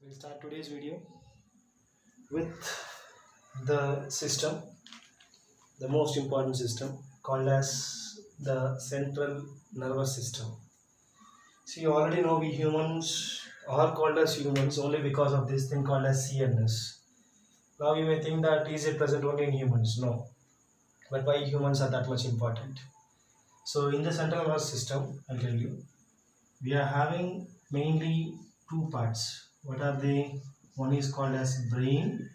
We'll start today's video with the system, the most important system called as the central nervous system. So you already know we humans are called as humans only because of this thing called as CNS. Now you may think that is it present only in humans? No. But why humans are that much important? So in the central nervous system, I'll tell you, we are having mainly two parts. What are they? One is called as brain,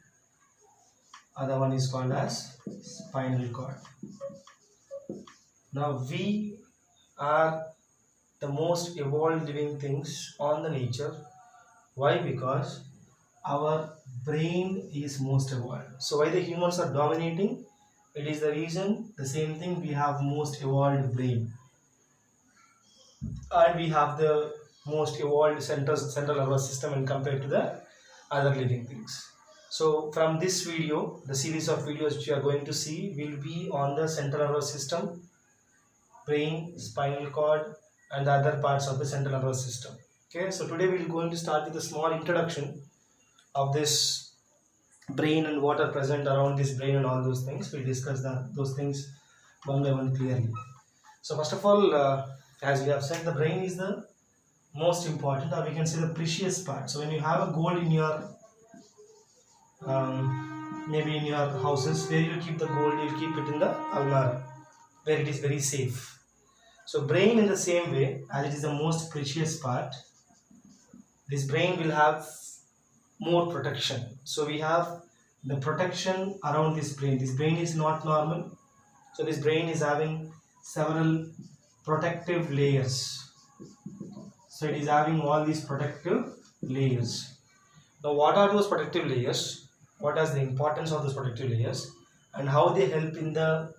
other one is called as spinal cord. Now we are the most evolved living things on the nature. Why? Because our brain is most evolved. So why the humans are dominating? It is the reason, the same thing, we have most evolved brain and we have the most evolved central nervous system when compared to the other living things. So from this video, the series of videos which you are going to see will be on the central nervous system, brain, spinal cord and the other parts of the central nervous system. Okay, so today we are going to start with a small introduction of this brain and what are present around this brain and all those things. We'll discuss those things one by one clearly. So first of all, as we have said, the brain is the most important, or we can say the precious part. So when you have a gold in your maybe in your houses, where you keep the gold, you'll keep it in the almara where it is very safe. So brain in the same way, as it is the most precious part, this brain will have more protection. So we have the protection around this brain. This brain is not normal, so this brain is having several protective layers. So it is having all these protective layers. Now what are those protective layers? What is the importance of those protective layers and how they help in the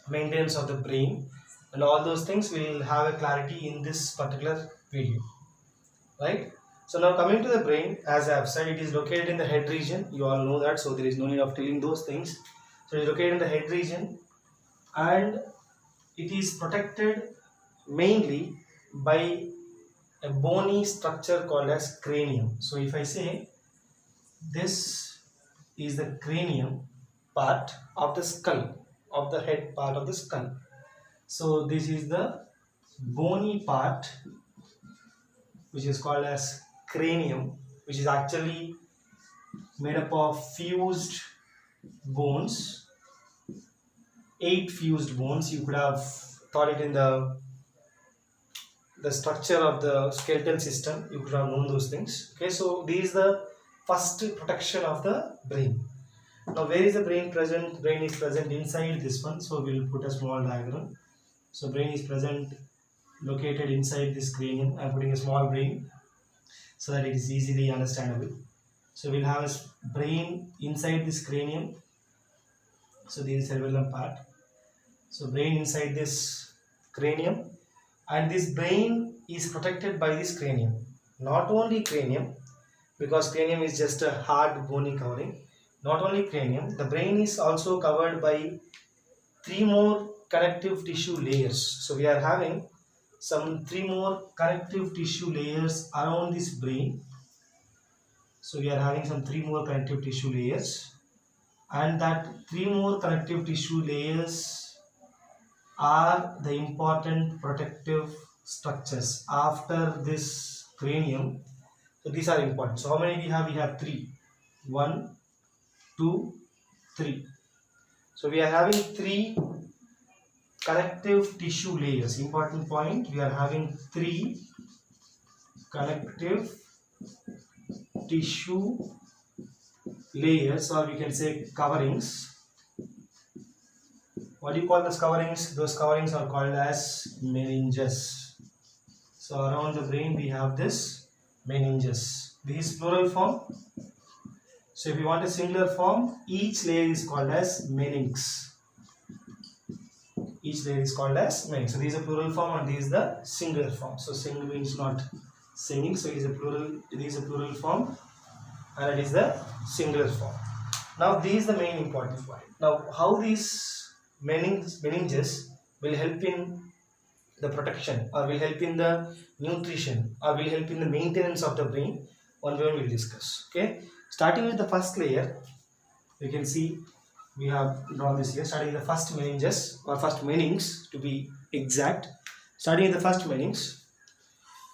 maintenance of the brain, and all those things we will have a clarity in this particular video, right? So now coming to the brain, as I have said, it is located in the head region. You all know that, so there is no need of telling those things. So it is located in the head region and it is protected mainly by a bony structure called as cranium. So if I say this is the cranium part of the skull, of the head part of the skull. So this is the bony part which is called as cranium, which is actually made up of fused bones, 8 fused bones. You could have thought it in the structure of the skeletal system, you could have known those things. Okay, so this is the first protection of the brain. Now where is the brain present? Brain is present inside this one, so we will put a small diagram. So brain is present, located inside this cranium. I am putting a small brain so that it is easily understandable. So we will have a brain inside this cranium. So this is cerebellum part. So brain inside this cranium, and this brain is protected by this cranium. Not only cranium, because cranium is just a hard bony covering. Not only cranium, the brain is also covered by 3 more connective tissue layers. So we are having some 3 more connective tissue layers around this brain. So we are having some 3 more connective tissue layers, and that 3 more connective tissue layers are the important protective structures after this cranium. So these are important. So how many we have? We have 3. 1, 2, 3. So we are having 3 connective tissue layers. Important point, we are having 3 connective tissue layers, or we can say coverings. What do you call those coverings? Those coverings are called as meninges. So around the brain we have this meninges. This is plural form. So if you want a singular form, each layer is called as meninx. Each layer is called as meninx. So this is a plural form and this is the singular form. So single means not singing. So it is a plural. It is a plural form, and it is the singular form. Now this is the main important point. Now how these meninges will help in the protection, or will help in the nutrition, or will help in the maintenance of the brain. One by one we'll discuss. Okay, starting with the first layer, you can see we have drawn this here. Starting with the first meninges or first menings to be exact. Starting with the first menings.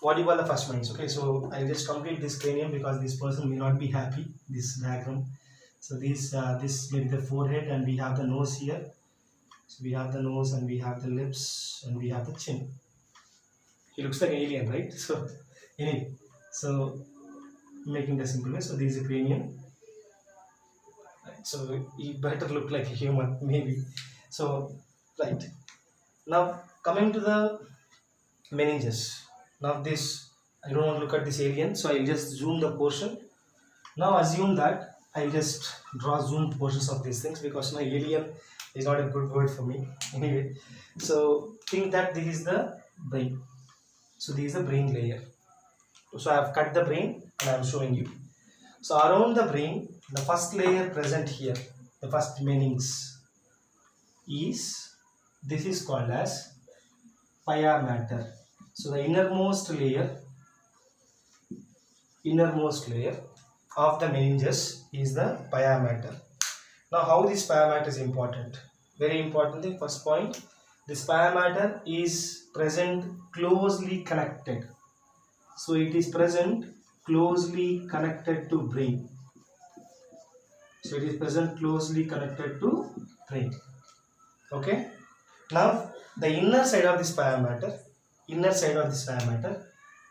What do you call the first menings? Okay, so I'll just complete this cranium because this person may not be happy. This diagram. So this may be the forehead, and we have the nose here. So we have the nose, and we have the lips, and we have the chin. He looks like an alien, right? So anyway, so making the simple way. So this is a cranium. Right, so he better look like a human, maybe. So right now coming to the meninges. Now this, I don't want to look at this alien, so I'll just zoom the portion. Now assume that I'll just draw zoomed portions of these things because my alien is not a good word for me. Anyway, so think that this is the brain. So this is the brain layer. So I have cut the brain and I am showing you. So around the brain, the first layer present here, the first menings is, this is called as pia mater. So the innermost layer of the meninges is the pia mater. Now how this pia mater is important? Very important thing. First point, this pia mater is present closely connected. So it is present closely connected to brain. So it is present closely connected to brain. Okay. Now the inner side of this pia mater,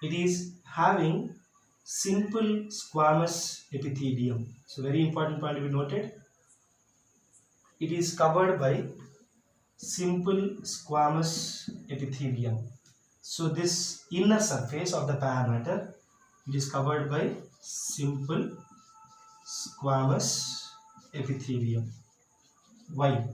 it is having simple squamous epithelium. So very important point to be noted. It is covered by simple squamous epithelium. So this inner surface of the pia mater, it is covered by simple squamous epithelium. Why?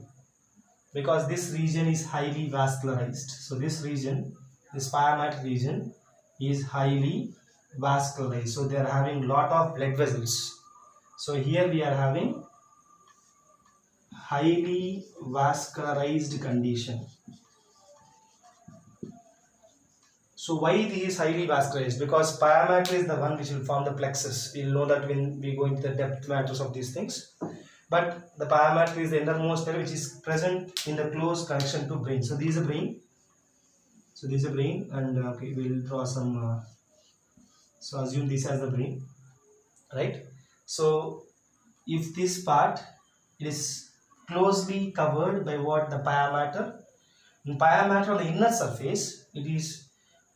Because this region is highly vascularized. So this region, this pia mater region is highly vascularized. So they are having lot of blood vessels. So here we are having highly vascularized condition. So why this is highly vascularized? Because pia mater is the one which will form the plexus. We will know that when we go into the depth matters of these things. But the pia mater is the innermost layer which is present in the close connection to brain. So this is a brain. So this is a brain, and okay, we will draw some. So assume this as the brain, right? So if this part is closely covered by what? The pia mater. In pia mater on the inner surface, it is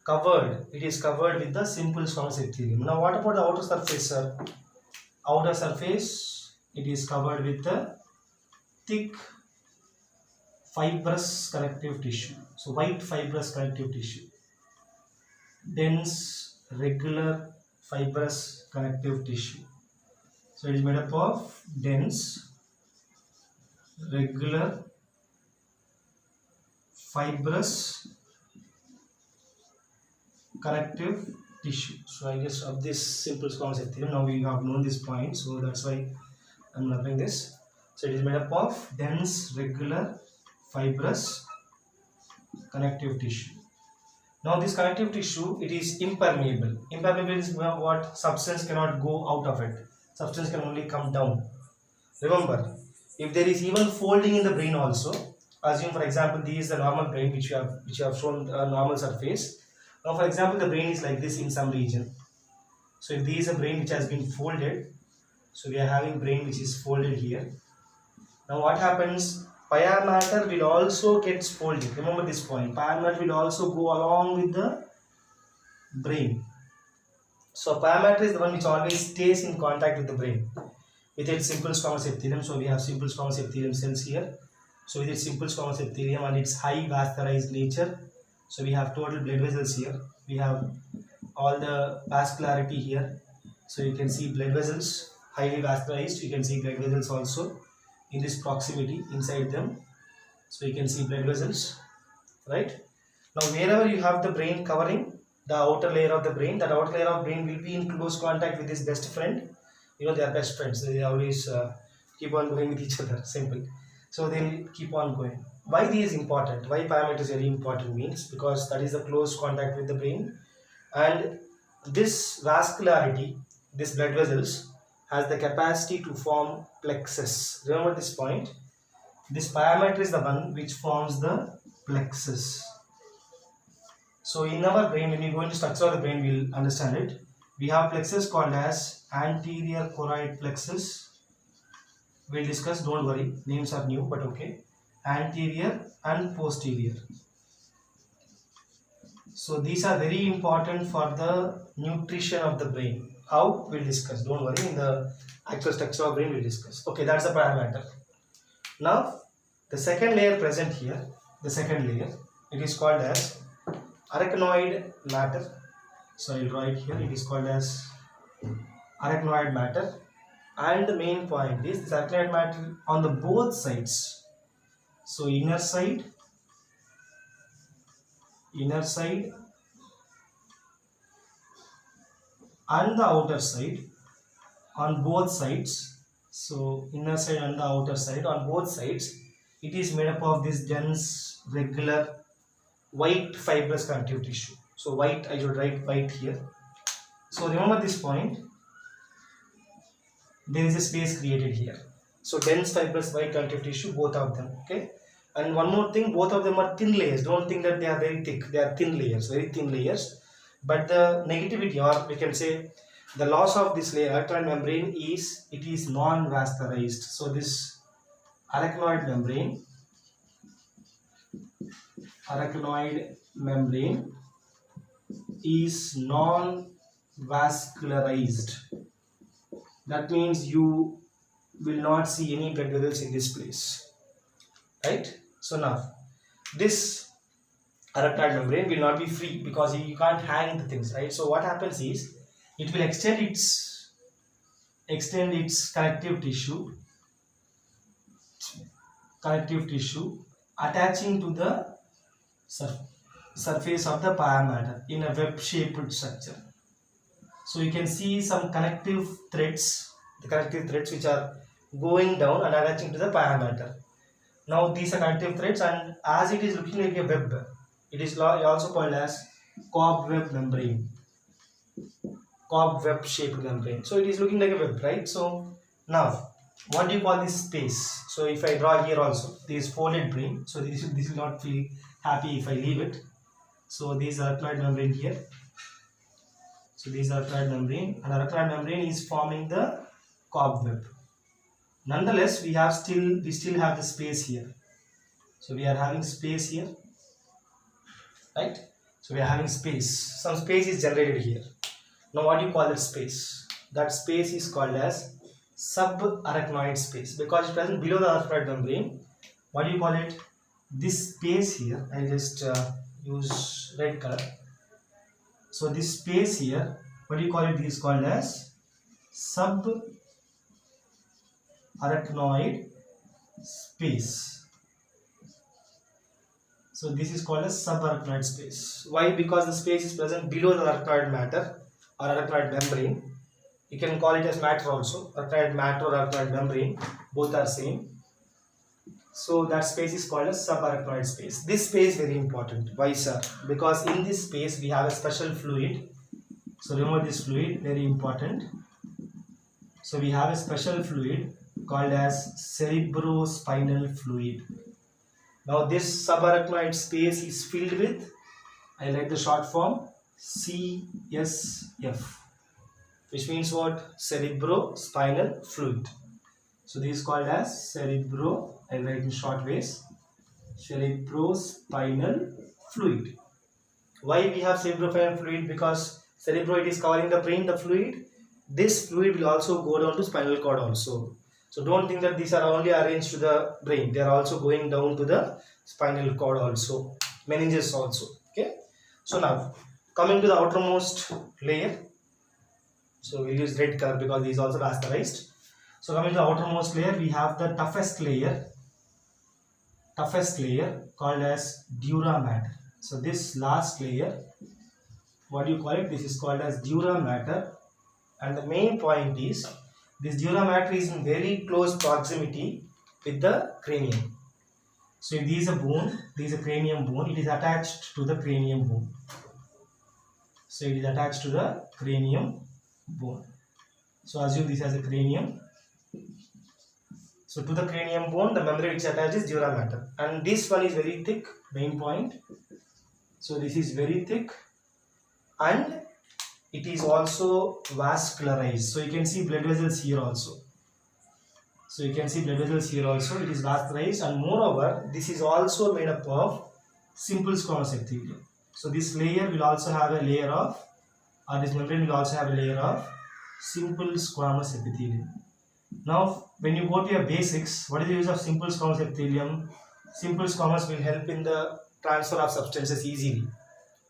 covered with the simple squamous epithelium. Now what about the outer surface, sir? Outer surface, it is covered with the thick fibrous connective tissue. So white fibrous connective tissue, dense regular fibrous connective tissue. So it is made up of dense regular fibrous connective tissue. So I guess of this simple squamous epithelium, now we have known this point, so that's why I'm wrapping this. So it is made up of dense regular fibrous connective tissue. Now this connective tissue, it is impermeable. Impermeable is what? Substance cannot go out of it. Substance can only come down. Remember, if there is even folding in the brain also, assume for example this is the normal brain which you have shown a normal surface. Now for example the brain is like this in some region. So if this is a brain which has been folded, so we are having brain which is folded here. Now what happens? Pia mater will also get folded. Remember this point. Pia mater will also go along with the brain. So pia mater is the one which always stays in contact with the brain with its simple squamous epithelium. So we have simple squamous epithelium cells here. So with its simple squamous epithelium and its high vascularized nature, so we have total blood vessels here. We have all the vascularity here. So you can see blood vessels highly vascularized. You can see blood vessels also in this proximity inside them. So you can see blood vessels, right? Now wherever you have the brain covering the outer layer of the brain, that outer layer of brain will be in close contact with his best friend. You know, they are best friends. They always keep on going with each other. Simple. So they will keep on going. Why this is important? Why pia mater is very important means because that is the close contact with the brain, and this vascularity this blood vessels has the capacity to form plexus. Remember this point. This pyometer is the one which forms the plexus. So in our brain, when you go into structure of the brain, we'll understand it. We have plexus called as anterior choroid plexus. We'll discuss, don't worry, names are new, but okay. Anterior and posterior. So these are very important for the nutrition of the brain. How? We'll discuss, don't worry, in the actual structure of brain we'll discuss. Okay, that's the parameter. Now, the second layer present here, the second layer, it is called as arachnoid matter. So I'll write here, it is called as arachnoid matter. And the main point is this arachnoid matter on the both sides. So inner side and the outer side, on both sides. So inner side and the outer side, on both sides, it is made up of this dense, regular, white fibrous connective tissue. So white, I should write white here. So remember this point. There is a space created here. So dense fibrous white connective tissue, both of them. Okay. And one more thing, both of them are thin layers. Don't think that they are very thick. They are thin layers, very thin layers. But the negativity, or we can say the loss of this layer, arachnoid membrane, is it is non-vascularized. So this arachnoid membrane is non-vascularized. That means you will not see any blood vessels in this place. Right? So now, this arachnoid membrane will not be free because you can't hang the things, right? So what happens is, it will extend its connective tissue attaching to the surface of the pyometer in a web-shaped structure. So you can see some connective threads, which are going down and attaching to the pyometer. Now these are connective threads, and as it is looking like a web, it is also called as cobweb membrane, cobweb shaped membrane. So it is looking like a web, right? So now, what do you call this space? So if I draw here also, this is folded brain. So this will not feel happy if I leave it. So these are arachnoid membrane here. So these are arachnoid membrane, and arachnoid membrane is forming the cobweb. Nonetheless, we still have the space here. So we are having space here, right? So we are having space. Some space is generated here. Now what do you call that space? That space is called as subarachnoid space because it is present below the arachnoid membrane. What do you call it? This space here, I just use red color. So this space here, what do you call it? This is called as subarachnoid space. So this is called as subarachnoid space. Why? Because the space is present below the arachnoid matter or arachnoid membrane. You can call it as matter also. Arachnoid matter or arachnoid membrane, both are same. So that space is called as subarachnoid space. This space is very important. Why, sir? Because in this space we have a special fluid. So remember this fluid, very important. So we have a special fluid called as cerebrospinal fluid. Now this subarachnoid space is filled with, I like the short form, CSF, which means what? Cerebrospinal fluid. So this is called as I write in short ways, cerebrospinal fluid. Why we have cerebrospinal fluid? Because cerebroid is covering the brain, the fluid. This fluid will also go down to spinal cord also. So don't think that these are only arranged to the brain. They are also going down to the spinal cord also, meninges also. Okay. So now coming to the outermost layer. So we'll use red color because these also vascularized. So coming to the outermost layer, we have the toughest layer called as dura mater. So this last layer, what do you call it? This is called as dura mater, and the main point is this dura mater is in very close proximity with the cranium. So if this is a bone, this is a cranium bone, it is attached to the cranium bone. So it is attached to the cranium bone. So assume this as a cranium. So to the cranium bone, the membrane which attaches is dura mater, and this one is very thick, main point. So this is very thick, and it is also vascularized. So you can see blood vessels here also. So you can see blood vessels here also. It is vascularized, and moreover, this is also made up of simple squamous epithelium. So this layer will also have a layer of, or this membrane will also have a layer of simple squamous epithelium. Now, when you go to your basics, what is the use of simple squamous epithelium? Simple squamous will help in the transfer of substances easily,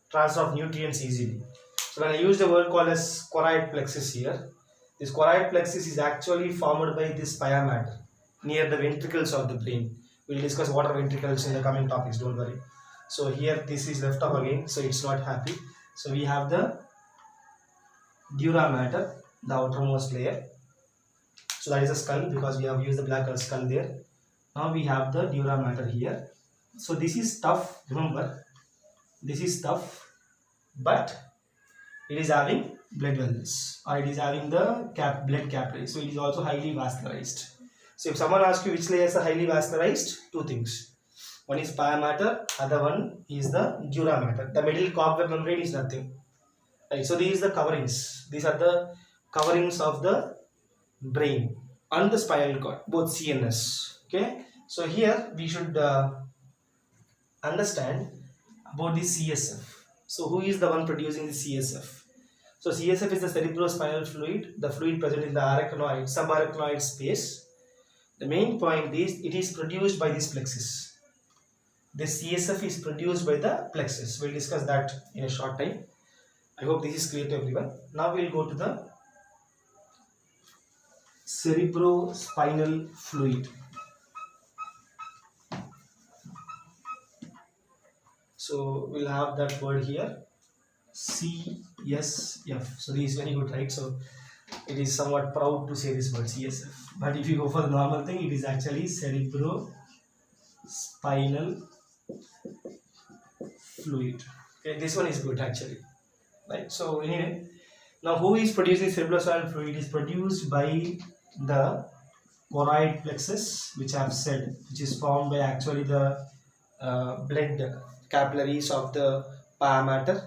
transfer of nutrients easily. So when I use the word called as choroid plexus here, this choroid plexus is actually formed by this pia mater near the ventricles of the brain. We will discuss what are ventricles in the coming topics, don't worry. So here this is left off again, so it's not happy. So we have the dura mater, the outermost layer. So that is a skull, because we have used the black skull there. Now we have the dura mater here. So this is tough, remember, this is tough, but it is having blood vessels, or it is having the blood capillaries. So it is also highly vascularized. So if someone asks you which layers are highly vascularized, two things. One is pia mater, other one is the dura mater. The middle cobweb membrane is nothing. Right, so these are the coverings. These are the coverings of the brain and the spinal cord, both CNS. Okay, so here we should understand about the CSF. So who is the one producing the CSF? So CSF is the cerebrospinal fluid, the fluid present in the arachnoid, subarachnoid space. The main point is it is produced by this plexus. The CSF is produced by the plexus. We'll discuss that in a short time. I hope this is clear to everyone. Now we'll go to the cerebrospinal fluid. So we'll have that word here, CSF. So this is very good, right? So it is somewhat proud to say this word CSF. But if you go for the normal thing, it is actually cerebrospinal fluid. Okay, this one is good actually, right? So anyway, now who is producing cerebrospinal fluid? It is produced by the choroid plexus, which I have said, which is formed by actually the blood capillaries of the pia mater.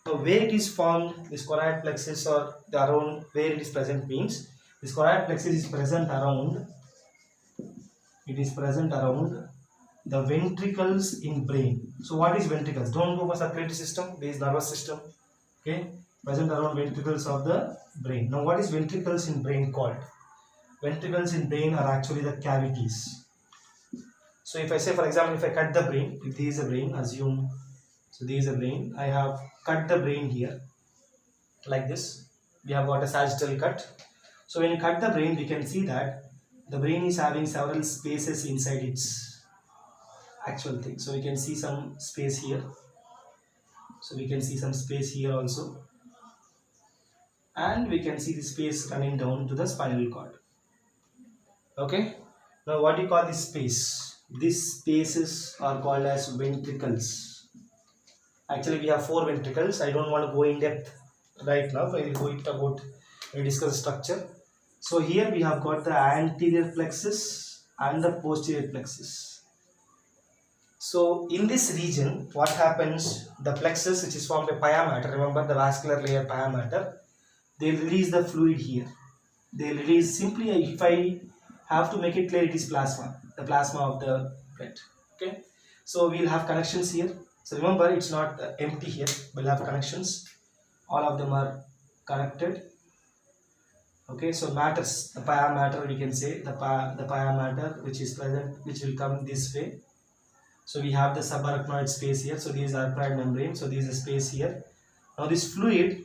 Now where it is formed, this choroid plexus, or the around where it is present, means this choroid plexus is present around, it is present around the ventricles in brain. So what is ventricles? Don't go for circulatory system, there is nervous system. Okay, present around ventricles of the brain. Now what is ventricles in brain called? Ventricles in brain are actually the cavities. So if I say, for example, if I cut the brain, if this is a brain, assume, so this is a brain, I have cut the brain here, like this, we have got a sagittal cut. So when you cut the brain, we can see that the brain is having several spaces inside its actual thing. So we can see some space here, so we can see some space here also, and we can see the space running down to the spinal cord. Okay, now what do you call this space? These spaces are called as ventricles. Actually we have 4 ventricles. I don't want to go in depth right now. I will go it about, we discuss the structure. So here we have got the anterior plexus and the posterior plexus. So in this region, what happens, the plexus, which is formed by pia mater, remember the vascular layer pia mater, they release the fluid here. They release, simply if I have to make it clear, it is plasma, the plasma of the blood. Okay, so we'll have connections here. So remember, it's not empty here, we'll have connections, all of them are connected. Okay, so matters, the pia mater, we can say the pia mater which is present, which will come this way. So we have the subarachnoid space here, so this is arachnoid membrane, so this is a space here. Now this fluid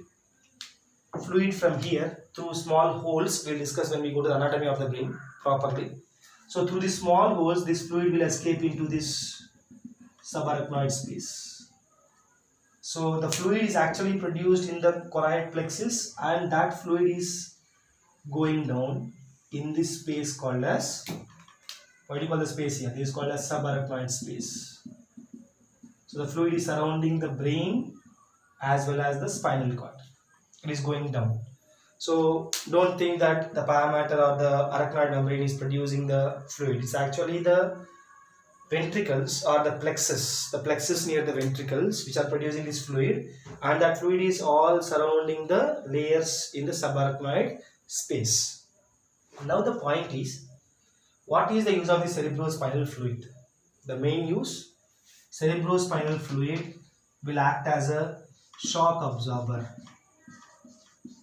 from here through small holes, we'll discuss when we go to the anatomy of the brain properly. So through these small holes, this fluid will escape into this subarachnoid space. So the fluid is actually produced in the choroid plexus, and that fluid is going down in this space called as, what do you call the space here? This is called as subarachnoid space. So the fluid is surrounding the brain as well as the spinal cord. It is going down. So don't think that the pia mater or the arachnoid membrane is producing the fluid. It's actually the ventricles or the plexus near the ventricles which are producing this fluid, and that fluid is all surrounding the layers in the subarachnoid space. Now the point is, what is the use of the cerebrospinal fluid? The main use, cerebrospinal fluid will act as a shock absorber.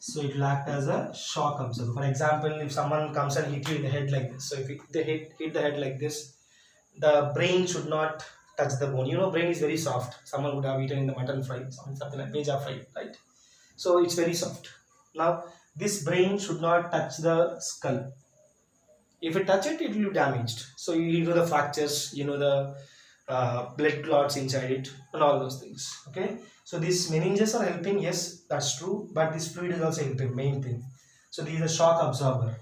So it will act as a shock absorber. For example, if someone comes and hit you in the head like this, so if they hit the head like this, the brain should not touch the bone. You know, brain is very soft. Someone would have eaten in the mutton fry, something like beja fry, right? So it's very soft. Now, this brain should not touch the skull. If it touch it, it will be damaged. So you know the fractures, you know the blood clots inside it, and all those things. Okay. So these meninges are helping. Yes, that's true. But this fluid is also helping. Main thing. So this is a shock absorber.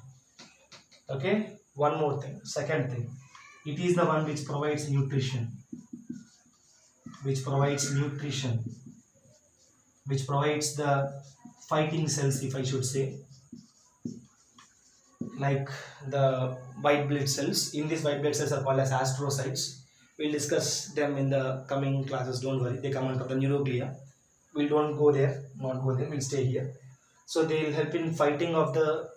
Okay. One more thing. Second thing. It is the one which provides nutrition. Which provides the fighting cells, if I should say, like the white blood cells. In these white blood cells are called as astrocytes. We'll discuss them in the coming classes. Don't worry, they come under the neuroglia. We don't go there, we'll stay here. So they will help in fighting of the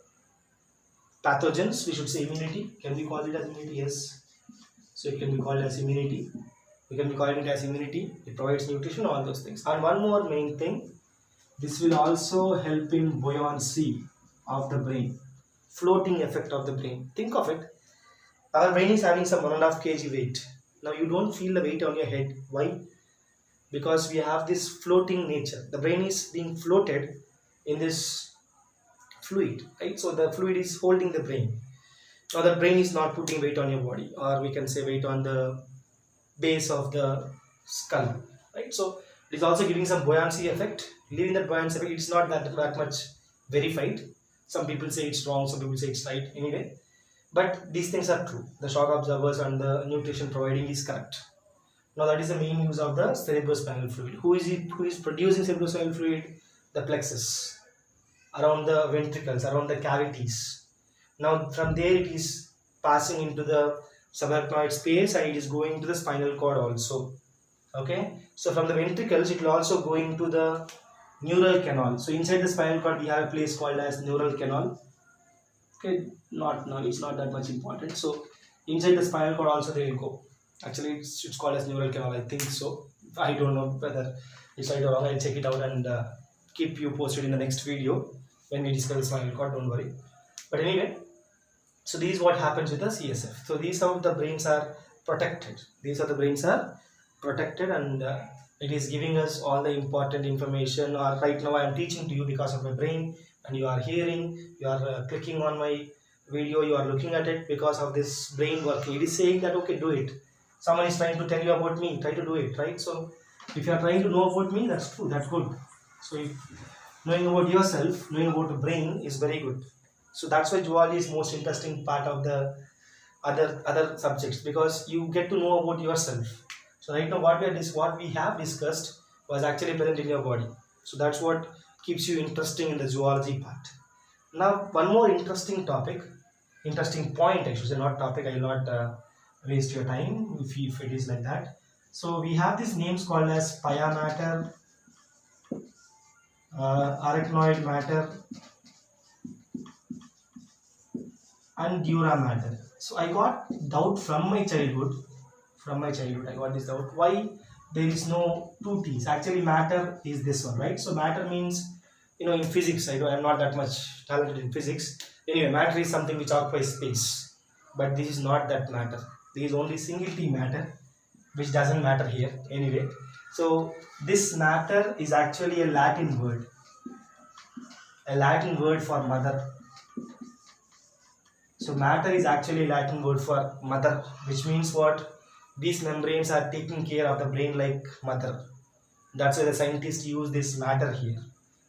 pathogens. We should say immunity. Can we call it as immunity? Yes. So it can be called as immunity. We can be calling it as immunity. It provides nutrition, all those things. And one more main thing, this will also help in buoyancy of the brain, floating effect of the brain. Think of it. Our brain is having some 1.5 kg weight. Now you don't feel the weight on your head. Why? Because we have this floating nature. The brain is being floated in this fluid, right? So the fluid is holding the brain. Now the brain is not putting weight on your body, or we can say weight on the base of the skull, right? So it is also giving some buoyancy effect. Leaving that buoyancy effect, it's not that much verified. Some people say it's wrong, some people say it's right. Anyway, but these things are true. The shock absorbers and the nutrition providing is correct. Now that is the main use of the cerebrospinal fluid. Who is producing cerebrospinal fluid? The plexus, around the ventricles, around the cavities. Now from there it is passing into the subarachnoid space, and it is going to the spinal cord also. Okay, so from the ventricles it will also go into the neural canal. So inside the spinal cord we have a place called as neural canal. Okay, it's not that much important. So inside the spinal cord also they will go. Actually it's called as neural canal, I think so. I don't know whether it's right or wrong. I'll check it out and keep you posted in the next video when we discuss the spinal cord. Don't worry. But anyway, so this is what happens with the CSF. So these are the brains are protected. And it is giving us all the important information. Or right now I am teaching to you because of my brain, and you are hearing, you are clicking on my video, you are looking at it because of this brain working. It is saying that okay, do it. Someone is trying to tell you about me, try to do it, right? So if you are trying to know about me, that's true, that's good. So if knowing about yourself, knowing about the brain is very good. So that's why zoology is most interesting part of the other subjects, because you get to know about yourself. So right now what we have discussed was actually present in your body. So that's what keeps you interesting in the zoology part. Now one more interesting point, I should say, not topic. I will not waste your time if it is like that. So we have these names called as pia mater, arachnoid mater, and dura mater. So I got doubt from my childhood. I got this doubt. Why there is no two T's? Actually, matter is this one, right? So matter means, in physics, I'm not that much talented in physics. Anyway, matter is something which occupies space. But this is not that matter. There is only single T matter, which doesn't matter here. Anyway, so this matter is actually a Latin word. A Latin word for mother. So matter is actually a Latin word for mother, which means what? These membranes are taking care of the brain like mother. That's why the scientists use this matter here.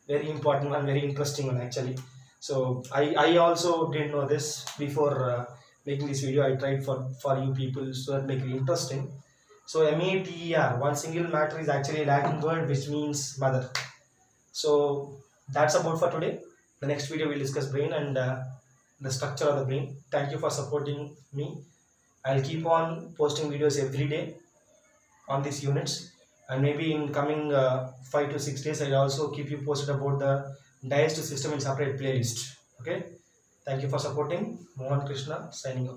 Very important one, very interesting one actually. So I also didn't know this before making this video. I tried for you people so that make it interesting. So MATER, one single matter, is actually a Latin word which means mother. So that's about for today. The next video we'll discuss brain and the structure of the brain. Thank you for supporting me. I'll keep on posting videos every day on these units, and maybe in coming 5 to 6 days I'll also keep you posted about the digestive system in separate playlist. Okay, thank you for supporting. Mohan Krishna signing off.